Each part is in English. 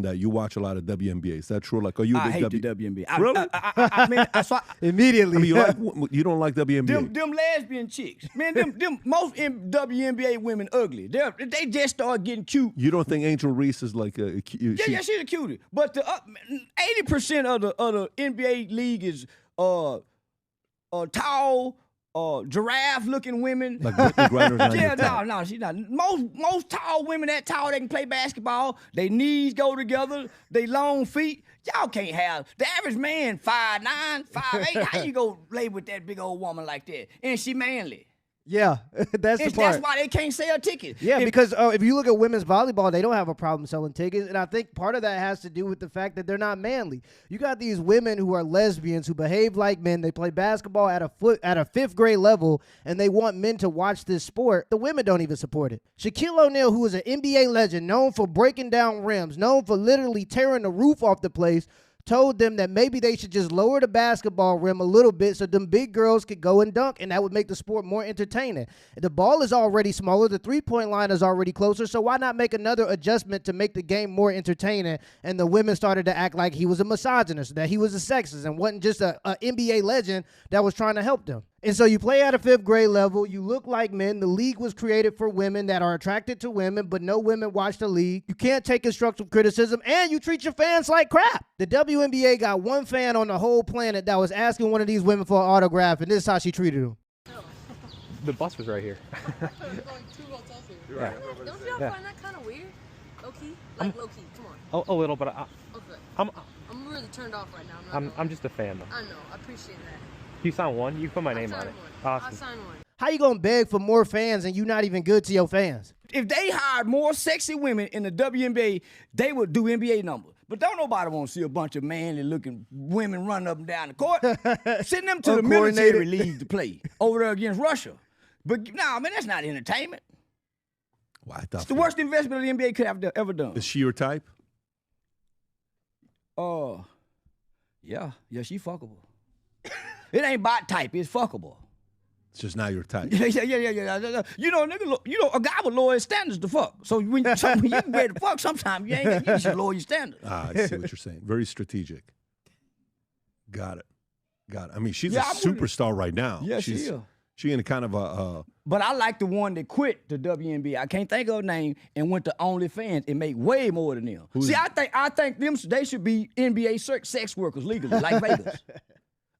that you watch a lot of WNBA. Is that true? Like, are you a big the WNBA. Really? I mean, Immediately. I mean, you don't like WNBA? Them lesbian chicks, man. Them most WNBA women ugly. They just start getting cute. You don't think Angel Reese is like a cute? Yeah, she's a cutie. But the 80% of the NBA league is tall, giraffe-looking women. Like Brittany Griner's not your type. No, she's not. Most tall women that tall, they can play basketball. Their knees go together. They long feet. Y'all can't have the average man 5'9", 5'8". How you go lay with that big old woman like that? And she manly. Yeah, that's the part. That's why they can't sell tickets. Yeah, because if you look at women's volleyball, they don't have a problem selling tickets. And I think part of that has to do with the fact that they're not manly. You got these women who are lesbians who behave like men. They play basketball at a fifth grade level, and they want men to watch this sport. The women don't even support it. Shaquille O'Neal, who is an NBA legend, known for breaking down rims, known for literally tearing the roof off the place, told them that maybe they should just lower the basketball rim a little bit so them big girls could go and dunk, and that would make the sport more entertaining. The ball is already smaller. The three-point line is already closer, so why not make another adjustment to make the game more entertaining? And the women started to act like he was a misogynist, that he was a sexist, and wasn't just a NBA legend that was trying to help them. And so you play at a fifth grade level, you look like men, the league was created for women that are attracted to women, but no women watch the league. You can't take constructive criticism, and you treat your fans like crap. The WNBA got one fan on the whole planet that was asking one of these women for an autograph, and this is how she treated him. The bus was right here. We're going 2 hotels here. Yeah. Don't you find that kind of weird? Low-key? Like low-key, come on. A little, but Okay. I'm really turned off right now. I'm just a fan, though. I know, I appreciate that. You signed one? You put my name on it. Awesome. I signed one. How you gonna beg for more fans and you not even good to your fans? If they hired more sexy women in the WNBA, they would do NBA numbers. But don't nobody want to see a bunch of manly-looking women running up and down the court. Send them to the military league to play over there against Russia. But nah, man, that's not entertainment. Well, It's the worst investment the NBA could have ever done. Is she your type? Yeah, she fuckable. It ain't about type, it's fuckable. It's just not your type. Yeah. You know, a guy would lower his standards to fuck. So when you get ready to fuck, sometimes you should lower your standards. I see what you're saying. Very strategic. Got it. I mean, she's a superstar right now. Yeah, she is. She in a kind of a... But I like the one that quit the WNBA. I can't think of her name and went to OnlyFans and make way more than them. See, I think they should be NBA sex workers legally, like Vegas.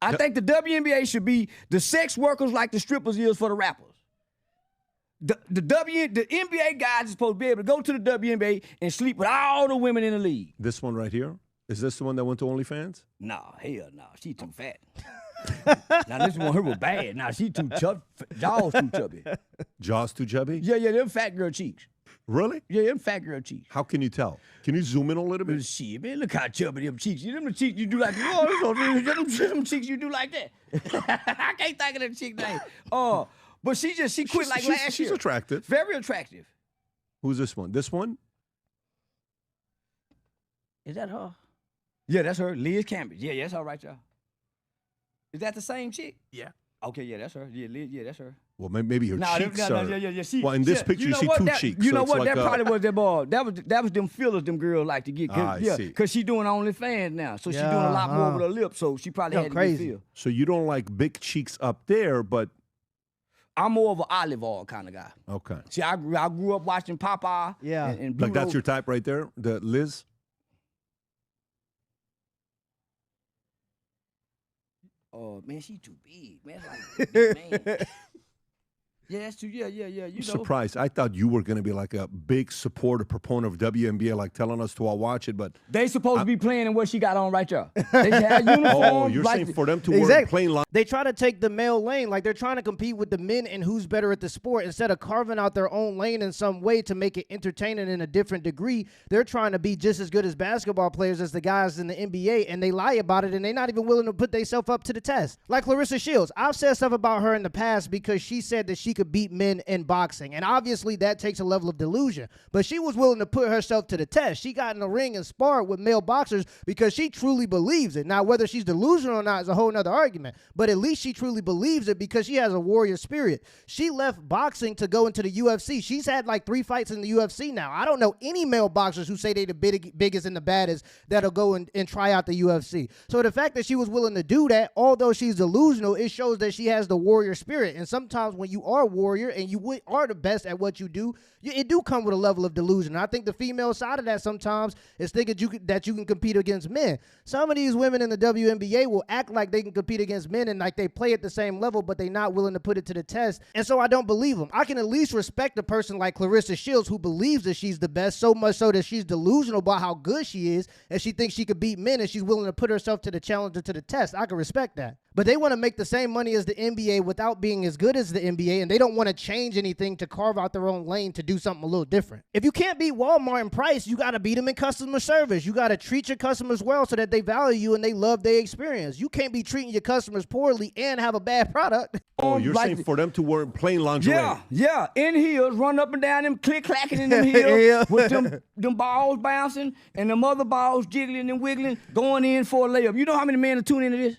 I think the WNBA should be the sex workers like the strippers is for the rappers. The NBA guys are supposed to be able to go to the WNBA and sleep with all the women in the league. This one right here? Is this the one that went to OnlyFans? No, hell no. She too fat. Now this one her was bad. Now she too chubby. Jaws too chubby. Jaws too chubby? Yeah, them fat girl cheeks. Really? Yeah, them fat girl cheeks. How can you tell? Can you zoom in a little bit? Shit, man, look how chubby them cheeks. Them the cheeks you do like them cheeks you do like that. I can't think of that chick name. But she quit last year. She's attractive. Very attractive. Who's this one? This one? Is that her? Yeah, that's her. Liz Cambridge. Yeah, that's her right there. Is that the same chick? Yeah. Okay, yeah, that's her. Yeah, Liz, yeah, that's her. Well, maybe her cheeks are... Yeah. Well, in this picture, you see two cheeks. You know what? Like that probably was that ball. That was them fillers them girls like to get. I see. Because she's doing OnlyFans now. So she's doing a lot more with her lips. So she probably had to get filled. So you don't like big cheeks up there, but... I'm more of an olive oil kind of guy. Okay. See, I grew up watching Popeye. Yeah. And like that's your type right there? The Liz? Oh, man, she too big, man. Like, man. Yeah, that's true. Yeah. You know. Surprised. I thought you were going to be like a big supporter, proponent of WNBA, like telling us to all watch it, but... They supposed to be playing in what she got on right there. They have uniforms. Oh, you're saying for them to wear plain line. They try to take the male lane, like they're trying to compete with the men and who's better at the sport. Instead of carving out their own lane in some way to make it entertaining in a different degree, they're trying to be just as good as basketball players as the guys in the NBA, and they lie about it, and they're not even willing to put themselves up to the test. Like Clarissa Shields. I've said stuff about her in the past because she said that she she could beat men in boxing. And obviously that takes a level of delusion. But she was willing to put herself to the test. She got in the ring and sparred with male boxers because she truly believes it. Now, whether she's delusional or not is a whole nother argument. But at least she truly believes it because she has a warrior spirit. She left boxing to go into the UFC. She's had like 3 fights in the UFC now. I don't know any male boxers who say they the biggest and the baddest that'll go and try out the UFC. So the fact that she was willing to do that, although she's delusional, it shows that she has the warrior spirit. And sometimes when you are a warrior and you are the best at what you do, it do come with a level of delusion. I think the female side of that sometimes is thinking that you can compete against men. Some of these women in the WNBA will act like they can compete against men and like they play at the same level, but they're not willing to put it to the test. And so I don't believe them. I can at least respect a person like Clarissa Shields who believes that she's the best, so much so that she's delusional about how good she is and she thinks she could beat men and she's willing to put herself to the challenge and to the test. I can respect that. But they want to make the same money as the NBA without being as good as the NBA, and they don't want to change anything to carve out their own lane to do something a little different. If you can't beat Walmart in price, you got to beat them in customer service. You got to treat your customers well so that they value you and they love their experience. You can't be treating your customers poorly and have a bad product. Oh, you're saying for them to wear plain lingerie? Yeah, in heels, run up and down them, click-clacking in them heels with them balls bouncing and them other balls jiggling and wiggling, going in for a layup. You know how many men are tuning into this?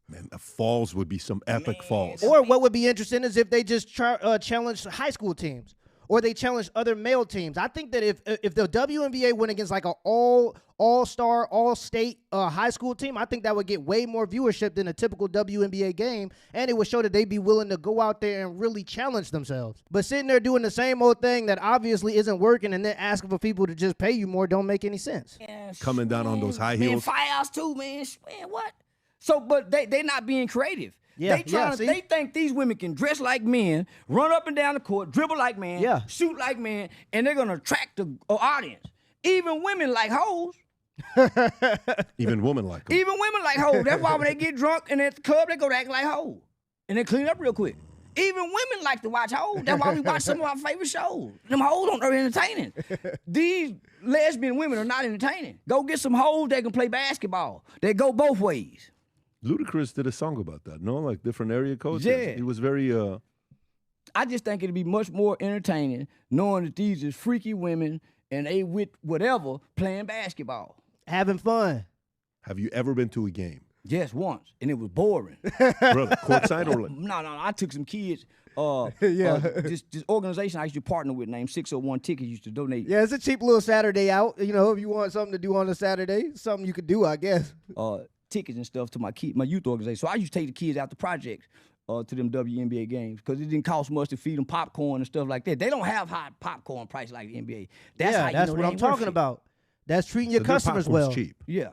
Man, the falls would be some epic falls. Or what would be interesting is if they just challenge high school teams or they challenge other male teams. I think that if the WNBA went against like an all-star, all-state high school team, I think that would get way more viewership than a typical WNBA game, and it would show that they'd be willing to go out there and really challenge themselves. But sitting there doing the same old thing that obviously isn't working and then asking for people to just pay you more don't make any sense. Yeah, Coming down on those high heels. Man, firehouse too, man. Man, what? So, but they not being creative. Yeah, they think these women can dress like men, run up and down the court, dribble like men, shoot like men, and they're gonna attract the audience. Even women like hoes. Even women like them. Even women like hoes. That's why when they get drunk and at the club, they go to act like hoes. And they clean up real quick. Even women like to watch hoes. That's why we watch some of our favorite shows. Them hoes are entertaining. These lesbian women are not entertaining. Go get some hoes that can play basketball. They go both ways. Ludacris did a song about that, no? Like different area codes? Yeah. It was very... I just think it'd be much more entertaining knowing that these is freaky women and they with whatever playing basketball. Having fun. Have you ever been to a game? Yes, once, and it was boring. Brother, courtside or... No, I took some kids. This organization I used to partner with named 601 Tickets used to donate. Yeah, it's a cheap little Saturday out. You know, if you want something to do on a Saturday, something you could do, I guess. Tickets and stuff to my youth organization. So I used to take the kids out to projects to them WNBA games because it didn't cost much to feed them popcorn and stuff like that. They don't have high popcorn price like the NBA. That's what I'm talking about. That's treating your customers well. Cheap. Yeah.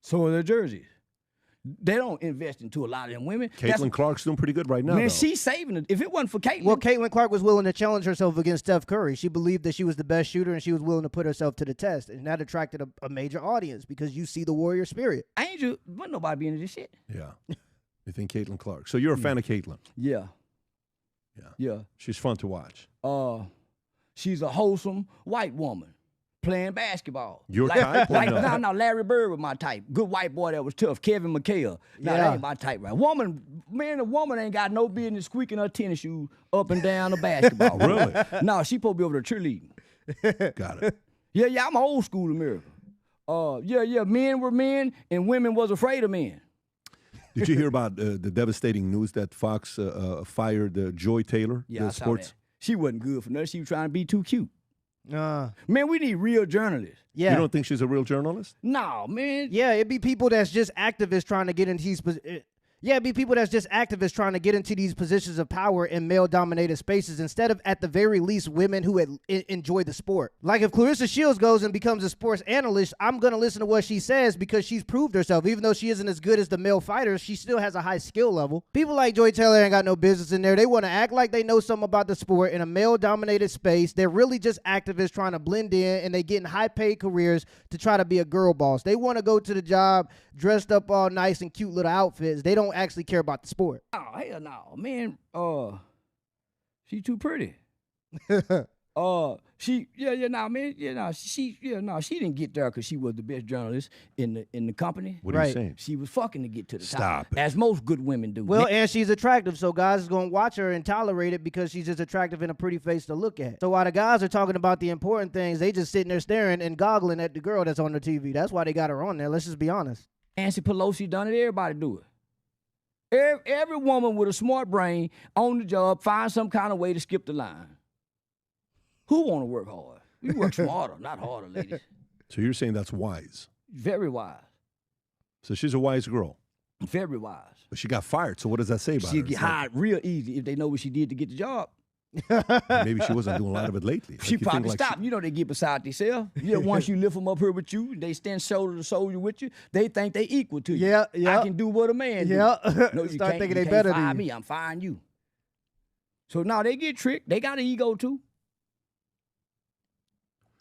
So are their jerseys. They don't invest into a lot of them women. Caitlin Clark's doing pretty good right now, man, though. she's saving it. If it wasn't for Caitlin. Well, Caitlin Clark was willing to challenge herself against Steph Curry. She believed that she was the best shooter, and she was willing to put herself to the test. And that attracted a major audience because you see the warrior spirit. Angel, wasn't nobody be into this shit. Yeah. You think Caitlin Clark. So you're a fan of Caitlin? Yeah. Yeah. She's fun to watch. She's a wholesome white woman playing basketball. Your type? No, Larry Bird was my type. Good white boy that was tough. Kevin McHale. That ain't my type, right? A woman ain't got no business squeaking her tennis shoes up and down the basketball. Really? No, she supposed to be over there cheerleading. Got it. Yeah, I'm old school America. Men were men and women was afraid of men. Did you hear about the devastating news that Fox fired Joy Taylor? Yeah, I saw that. She wasn't good for nothing. She was trying to be too cute. Man, we need real journalists. Yeah. You don't think she's a real journalist? No, man. Yeah, it'd be people that's just activists trying to get into these it'd be people that's just activists trying to get into these positions of power in male-dominated spaces instead of, at the very least, women who enjoy the sport. Like if Clarissa Shields goes and becomes a sports analyst, I'm going to listen to what she says because she's proved herself. Even though she isn't as good as the male fighters, she still has a high skill level. People like Joy Taylor ain't got no business in there. They want to act like they know something about the sport in a male-dominated space. They're really just activists trying to blend in, and they get in high-paid careers to try to be a girl boss. They want to go to the job dressed up all nice and cute little outfits. They don't actually care about the sport. Oh, hell no. Man, she's too pretty. She didn't get there because she was the best journalist in the company. What are you saying? She was fucking to get to the top. Stop it. As most good women do. Well, and she's attractive, so guys is gonna watch her and tolerate it because she's just attractive and a pretty face to look at. So while the guys are talking about the important things, they just sitting there staring and goggling at the girl that's on the TV. That's why they got her on there. Let's just be honest. Nancy Pelosi done it. Everybody do it. Every woman with a smart brain on the job find some kind of way to skip the line. Who want to work hard? You work smarter, not harder, ladies. So you're saying that's wise. Very wise. So she's a wise girl. Very wise. But she got fired, so what does that say about her? She'll get hired real easy if they know what she did to get the job. Maybe she wasn't doing a lot of it lately. She probably stopped. You know they get beside themselves. Yeah, once you lift them up here with you, they stand shoulder to shoulder with you, they think they equal to you. Yeah. I can do what a man do. Yeah. No, you Start can't, thinking you they can't better fire than me. you. I'm firing you. So now they get tricked. They got an ego too.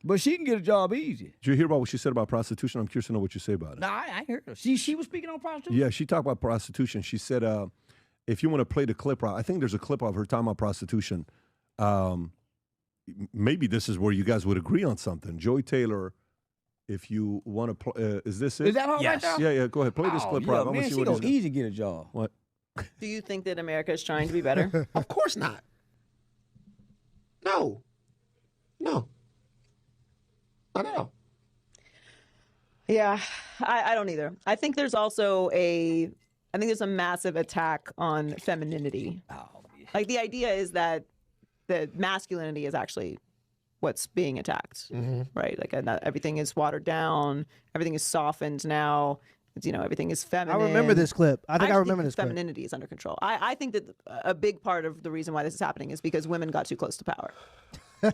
But she can get a job easy. Did you hear about what she said about prostitution? I'm curious to know what you say about it. Nah, I ain't heard her. She was speaking on prostitution? Yeah, she talked about prostitution. She said, if you want to play the clip, I think there's a clip of her talking about prostitution. Maybe this is where you guys would agree on something. Joy Taylor, if you want to play, is this it? Is that all right there? Yeah, go ahead. Play this clip, Rob. I want to see she what gonna it is. easy get a job. What? Do you think that America is trying to be better? Of course not. No. Not at all. Yeah, I don't either. I think there's also a massive attack on femininity. Like the idea is that the masculinity is actually what's being attacked, right? Like everything is watered down, everything is softened now. Everything is feminine. I remember this clip. I remember this clip. Femininity is under control. I think that a big part of the reason why this is happening is because women got too close to power.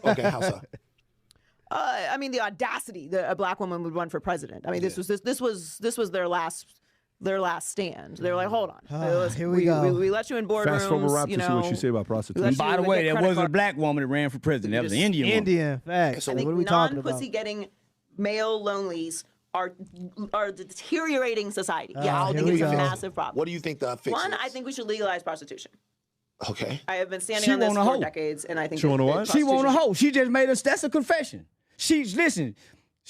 Okay, how so? I mean, the audacity that a black woman would run for president. I mean, this was their last stand. They were like, hold on, here we go. We let you in boardrooms. Fast forward, Rob, to see what she say about prostitution. By the way, there wasn't a black woman that ran for president. That was an Indian woman. Indian, facts. So What I are we think talking about? non-pussy getting male lonelies are deteriorating society. Yeah, I here think we it's a go. massive problem. What do you think the fix One, is? I think we should legalize prostitution. Okay. I have been standing She on this want a for hoe. decades, and I think She want a what? She want a hoe. She just made us. That's a confession. Listen.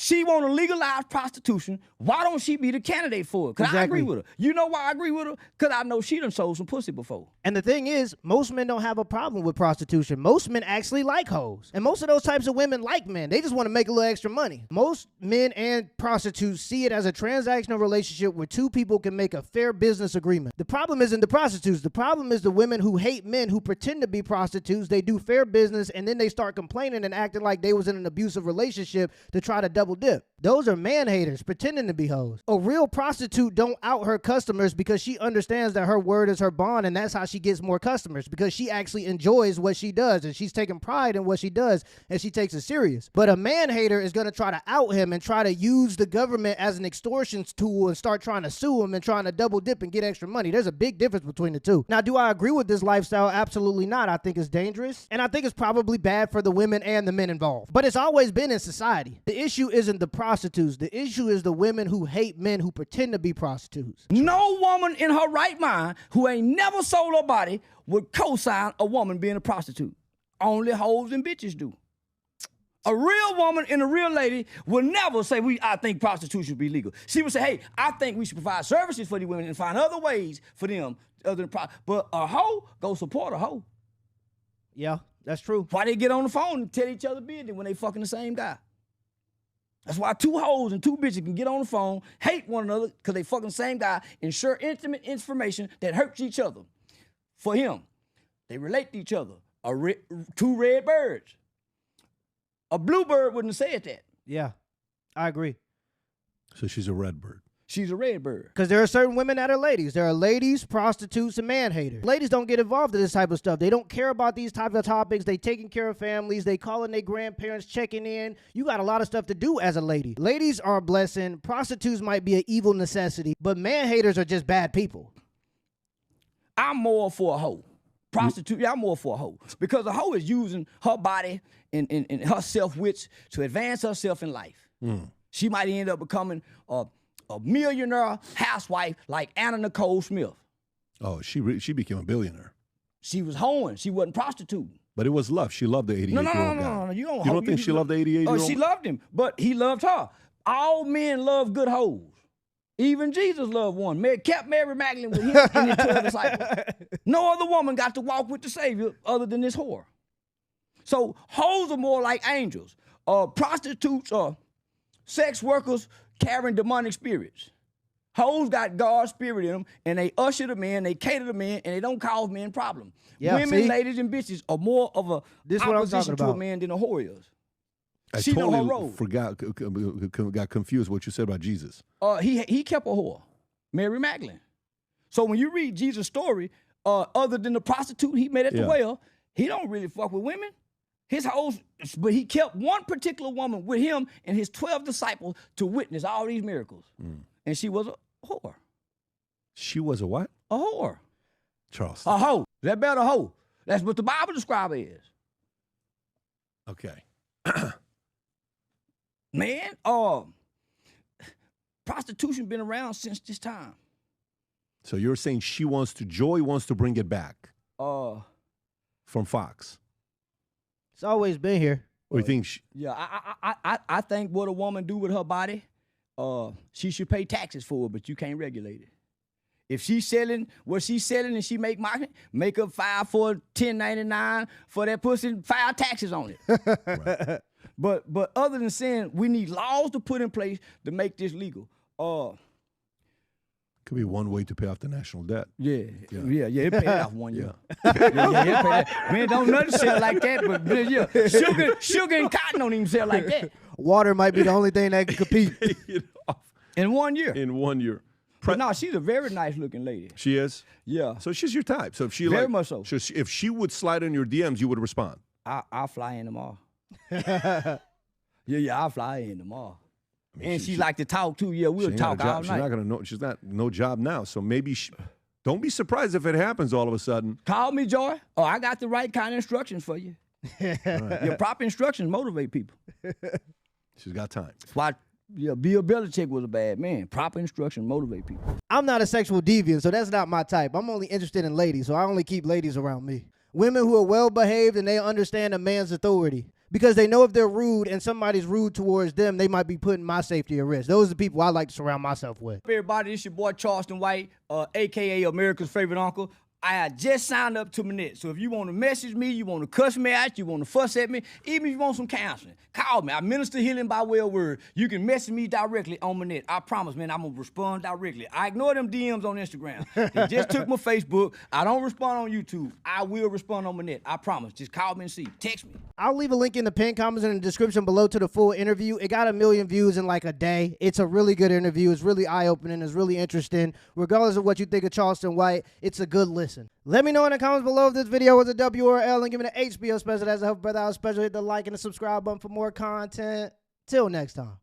She want to legalize prostitution. Why don't she be the candidate for it? Because I agree Exactly. with her. You know why I agree with her? Because I know she done sold some pussy before. And the thing is, most men don't have a problem with prostitution. Most men actually like hoes. And most of those types of women like men. They just want to make a little extra money. Most men and prostitutes see it as a transactional relationship where two people can make a fair business agreement. The problem isn't the prostitutes. The problem is the women who hate men who pretend to be prostitutes. They do fair business and then they start complaining and acting like they was in an abusive relationship to try to double dip. Those are man haters pretending to be hoes. A real prostitute don't out her customers because she understands that her word is her bond, and that's how she gets more customers, because she actually enjoys what she does and she's taking pride in what she does and she takes it serious. But a man hater is going to try to out him and try to use the government as an extortion tool and start trying to sue him and trying to double dip and get extra money. There's a big difference between the two. Now, do I agree with this lifestyle? Absolutely not. I think it's dangerous, and I think it's probably bad for the women and the men involved. But it's always been in society. The issue isn't the prostitutes. The issue is the women who hate men who pretend to be prostitutes. No woman in her right mind who ain't never sold her body would co-sign a woman being a prostitute. Only hoes and bitches do. A real woman and a real lady will never say, I think prostitution should be legal. She would say, hey, I think we should provide services for these women and find other ways for them other than But a hoe, go support a hoe. Yeah, that's true. Why they get on the phone and tell each other business when they fucking the same guy? That's why two hoes and two bitches can get on the phone, hate one another because they fucking the same guy, and share intimate information that hurts each other. For him, they relate to each other. Two red birds. A bluebird wouldn't have said that. Yeah, I agree. So she's a red bird. She's a red bird. Because there are certain women that are ladies. There are ladies, prostitutes, and man haters. Ladies don't get involved in this type of stuff. They don't care about these type of topics. They taking care of families. They calling their grandparents, checking in. You got a lot of stuff to do as a lady. Ladies are a blessing. Prostitutes might be an evil necessity, but man haters are just bad people. I'm more for a hoe. Prostitute, I'm more for a hoe. Because a hoe is using her body and her self-wits to advance herself in life. She might end up becoming a millionaire housewife like Anna Nicole Smith. Oh, she became a billionaire. She was hoeing. She wasn't prostituting. But it was love. She loved the 88-year-old guy. No. You don't think she loved the 88-year-old? She loved him, but he loved her. All men love good hoes. Even Jesus loved one. Kept Mary Magdalene with him and his 12 disciples. No other woman got to walk with the Savior other than this whore. So hoes are more like angels. Prostitutes are sex workers carrying demonic spirits. Hoes got God's spirit in them, and they usher the men, they cater the men, and they don't cause men problems. Yeah, Women, see? ladies, and bitches are more of a This what I'm opposition talking to a about. man than a whore is. I She know her role. got confused what you said about Jesus. He kept a whore, Mary Magdalene. So when you read Jesus' story, other than the prostitute he met at the well, he don't really fuck with women. His hoes, but he kept one particular woman with him and his 12 disciples to witness all these miracles. And she was a whore. She was a what? A whore. Charleston. A hoe. That better hoe. That's what the Bible describes it as. Okay. Man, prostitution been around since this time. So you're saying Joy wants to bring it back from Fox. It's always been here. Or you think I think what a woman do with her body, she should pay taxes for it, but you can't regulate it. If she's selling what she's selling and she make market, make her file for $10.99 for that pussy, file taxes on it. right. But other than saying we need laws to put in place to make this legal. Could be one way to pay off the national debt. Yeah, it paid off 1 year. It paid off. Man, don't nothing sell like that, but sugar and cotton don't even sell like that. Water might be the only thing that can compete. In 1 year. In 1 year. But no, she's a very nice looking lady. She is? Yeah. So she's your type. So if she very much so. If she would slide in your DMs, you would respond. I'll fly in tomorrow. I'll fly in tomorrow. I mean, and she like to talk too. Yeah, we'll talk all night. She's not gonna know. She's not no job now. So maybe don't be surprised if it happens all of a sudden. Call me, Joy. Oh, I got the right kind of instructions for you. Right. Your proper instructions motivate people. She's got time. That's why Bill Belichick was a bad man. Proper instruction motivate people. I'm not a sexual deviant, so that's not my type. I'm only interested in ladies, so I only keep ladies around me. Women who are well behaved and they understand a man's authority. Because they know if they're rude and somebody's rude towards them, they might be putting my safety at risk. Those are the people I like to surround myself with. Everybody, it's your boy Charleston White, a.k.a. America's favorite uncle. I just signed up to Manette. So if you want to message me, you want to cuss me out, you want to fuss at me, even if you want some counseling, call me. I minister healing by way of word. You can message me directly on Manette. I promise, man, I'm going to respond directly. I ignore them DMs on Instagram. They just took my Facebook. I don't respond on YouTube. I will respond on Manette. I promise. Just call me and see. Text me. I'll leave a link in the pinned comments and in the description below to the full interview. It got 1 million views in like a day. It's a really good interview. It's really eye-opening. It's really interesting. Regardless of what you think of Charleston White, it's a good listen. Let me know in the comments below if this video was a W or L and give it an HBO special. That's a help brother out special. Hit the like and the subscribe button for more content. Till next time.